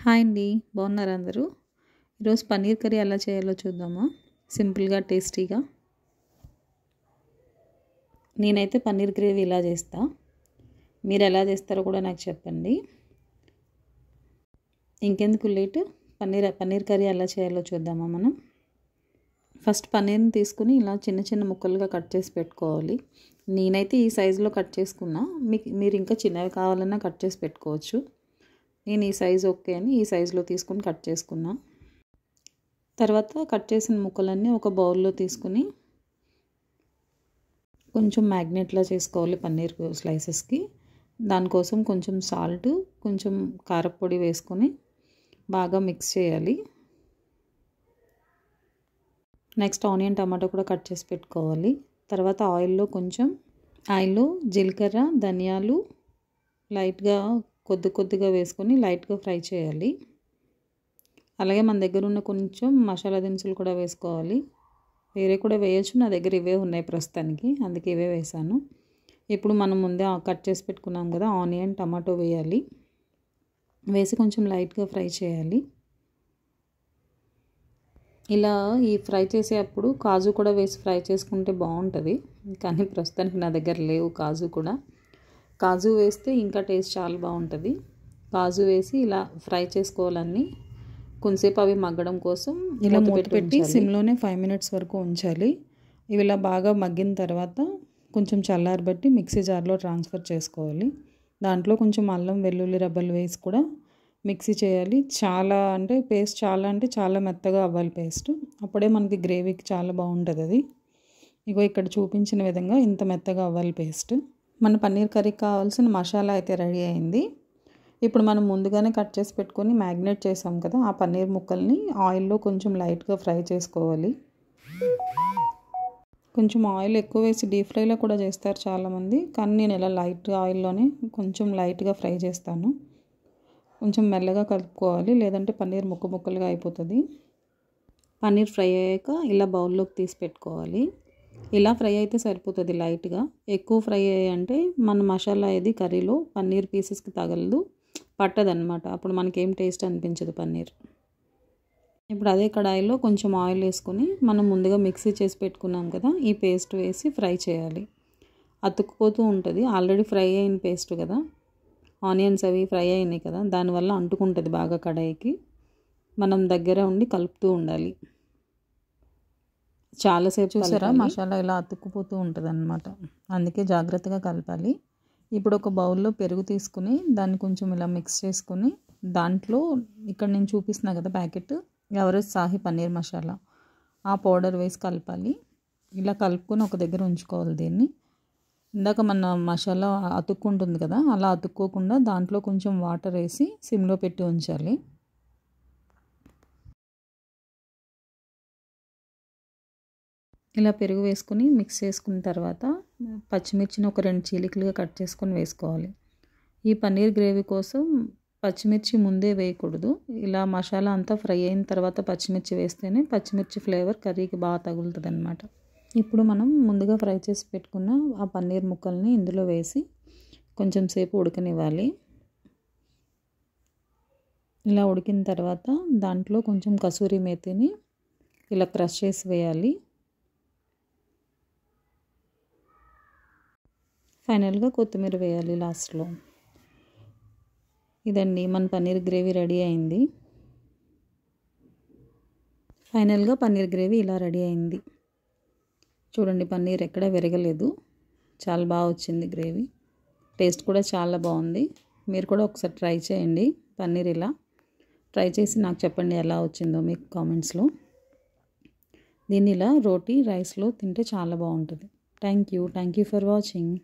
Hi అండి, బాగున్నారా అందరూ? ఈరోజు పన్నీర్ కర్రీ ఎలా చేయాలో చూద్దామా? సింపుల్గా టేస్టీగా. నేనైతే పన్నీర్ గ్రేవీ ఇలా చేస్తా. మీరు ఎలా చేస్తారో కూడా నాకు చెప్పండి. ఇంకెందుకు లేట్, పన్నీర్ కర్రీ ఎలా చేయాలో చూద్దామా మనం. ఫస్ట్ పన్నీర్ని తీసుకుని ఇలా చిన్న చిన్న ముక్కలుగా కట్ చేసి పెట్టుకోవాలి. నేనైతే ఈ సైజులో కట్ చేసుకున్నా. మీరు ఇంకా చిన్నవి కావాలన్నా కట్ చేసి పెట్టుకోవచ్చు. నేను ఈ సైజు ఓకే అని ఈ సైజులో తీసుకుని కట్ చేసుకున్నా. తర్వాత కట్ చేసిన ముక్కలన్నీ ఒక బౌల్లో తీసుకుని కొంచెం మ్యాగ్నేట్లా చేసుకోవాలి పన్నీర్ స్లైసెస్కి. దానికోసం కొంచెం సాల్ట్, కొంచెం కారపొడి వేసుకొని బాగా మిక్స్ చేయాలి. నెక్స్ట్ ఆనియన్, టమాటో కూడా కట్ చేసి పెట్టుకోవాలి. తర్వాత ఆయిల్లో జీలకర్ర, ధనియాలు లైట్గా కొద్దిగా వేసుకొని లైట్గా ఫ్రై చేయాలి. అలాగే మన దగ్గర ఉన్న కొంచెం మసాలా దినుసులు కూడా వేసుకోవాలి. వేరే కూడా వేయచ్చు, నా దగ్గర ఇవే ఉన్నాయి ప్రస్తుతానికి, అందుకే ఇవే వేసాను. ఇప్పుడు మనం ముందే కట్ చేసి పెట్టుకున్నాం కదా, ఆనియన్, టమాటో వేయాలి. వేసి కొంచెం లైట్గా ఫ్రై చేయాలి. ఇలా ఈ ఫ్రై చేసేటప్పుడు కాజు కూడా వేసి ఫ్రై చేసుకుంటే బాగుంటుంది, కానీ ప్రస్తుతానికి నా దగ్గర లేవు కాజు కూడా. కాజు వేస్తే ఇంకా టేస్ట్ చాలా బాగుంటుంది. కాజు వేసి ఇలా ఫ్రై చేసుకోవాలన్నీ. కొంతసేపు అవి మగ్గడం కోసం ఇలా మూత పెట్టి సిమ్లోనే 5 minutes వరకు ఉంచాలి. ఇవి ఇలా బాగా మగ్గిన తర్వాత కొంచెం చల్లారబెట్టి మిక్సీ జార్లో ట్రాన్స్ఫర్ చేసుకోవాలి. దాంట్లో కొంచెం అల్లం వెల్లుల్లి రబ్బలు వేసి కూడా మిక్సీ చేయాలి. పేస్ట్ చాలా మెత్తగా అవ్వాలి పేస్ట్. అప్పుడే మనకి గ్రేవీకి చాలా బాగుంటుంది అది. ఇగో ఇక్కడ చూపించిన విధంగా ఇంత మెత్తగా అవ్వాలి పేస్ట్. మన పన్నీర్ కర్రీకి కావాల్సిన మసాలా అయితే రెడీ అయింది. ఇప్పుడు మనం ముందుగానే కట్ చేసి పెట్టుకొని మ్యాగ్నేట్ చేసాం కదా, ఆ పన్నీర్ ముక్కల్ని ఆయిల్లో కొంచెం లైట్గా ఫ్రై చేసుకోవాలి. కొంచెం ఆయిల్ ఎక్కువ వేసి డీప్ ఫ్రైలో కూడా చేస్తారు చాలామంది, కానీ నేను ఇలా లైట్ ఆయిల్లోనే కొంచెం లైట్గా ఫ్రై చేస్తాను. కొంచెం మెల్లగా కలుపుకోవాలి, లేదంటే పన్నీర్ ముక్కలుగా అయిపోతుంది. పన్నీర్ ఫ్రై అయ్యాక ఇలా బౌల్లోకి తీసి పెట్టుకోవాలి. ఇలా ఫ్రై అయితే సరిపోతుంది లైట్గా. ఎక్కువ ఫ్రై అయ్యాయంటే మన మసాలా ఇది కర్రీలో పన్నీర్ పీసెస్కి తగలదు, పట్టదనమాట. అప్పుడు మనకేం టేస్ట్ అనిపించదు పన్నీర్. ఇప్పుడు అదే కడాయిలో కొంచెం ఆయిల్ వేసుకొని మనం ముందుగా మిక్సీ చేసి పెట్టుకున్నాం కదా, ఈ పేస్ట్ వేసి ఫ్రై చేయాలి. అతుక్కుపోతూ ఉంటుంది, ఆల్రెడీ ఫ్రై అయిన పేస్ట్ కదా, ఆనియన్స్ అవి ఫ్రై అయినాయి కదా, దానివల్ల అంటుకుంటుంది బాగా కడాయికి. మనం దగ్గర ఉండి కలుపుతూ ఉండాలి. చాలాసేపు చూసారా, మసాలా ఇలా అతుక్కుపోతూ ఉంటుంది అన్నమాట, అందుకే జాగ్రత్తగా కలపాలి. ఇప్పుడు ఒక బౌల్లో పెరుగు తీసుకుని దాన్ని కొంచెం ఇలా మిక్స్ చేసుకుని దాంట్లో ఇక్కడ నేను చూపిస్తున్నా కదా ప్యాకెట్, ఎవరెస్ట్ సాహి పన్నీర్ మసాలా, ఆ పౌడర్ వేసి కలపాలి. ఇలా కలుపుకొని ఒక దగ్గర ఉంచుకోవాలి దీన్ని. ఇందాక మన మసాలా అతుక్కుంటుంది కదా, అలా అతుక్కోకుండా దాంట్లో కొంచెం వాటర్ వేసి సిమ్లో పెట్టి ఉంచాలి. ఇలా పెరుగు వేసుకుని మిక్స్ చేసుకున్న తర్వాత పచ్చిమిర్చిని ఒక 2 చీలికలుగా కట్ చేసుకొని వేసుకోవాలి. ఈ పన్నీర్ గ్రేవీ కోసం పచ్చిమిర్చి ముందే వేయకూడదు. ఇలా మసాలా అంతా ఫ్రై అయిన తర్వాత పచ్చిమిర్చి వేస్తేనే పచ్చిమిర్చి ఫ్లేవర్ కర్రీకి బాగా తగులుతుంది అన్నమాట. ఇప్పుడు మనం ముందుగా ఫ్రై చేసి పెట్టుకున్న ఆ పన్నీర్ ముక్కల్ని ఇందులో వేసి కొంచెం సేపు ఉడకనివ్వాలి. ఇలా ఉడికిన తర్వాత దాంట్లో కొంచెం కసూరి మేతిని ఇలా క్రష్ చేసి వేయాలి. ఫైనల్గా కొత్తిమీర వేయాలి లాస్ట్లో. ఇదండి, మన పన్నీర్ గ్రేవీ రెడీ అయింది. ఫైనల్గా పన్నీర్ గ్రేవీ ఇలా రెడీ అయింది. చూడండి, పన్నీర్ ఎక్కడ విరగలేదు, చాలా బాగా వచ్చింది గ్రేవీ. టేస్ట్ కూడా చాలా బాగుంది. మీరు కూడా ఒకసారి ట్రై చేయండి. పన్నీర్ ఇలా ట్రై చేసి నాకు చెప్పండి ఎలా వచ్చిందో మీకు కామెంట్స్లో. దీన్ని ఇలా రోటీ రైస్లో తింటే చాలా బాగుంటుంది. Thank you for watching.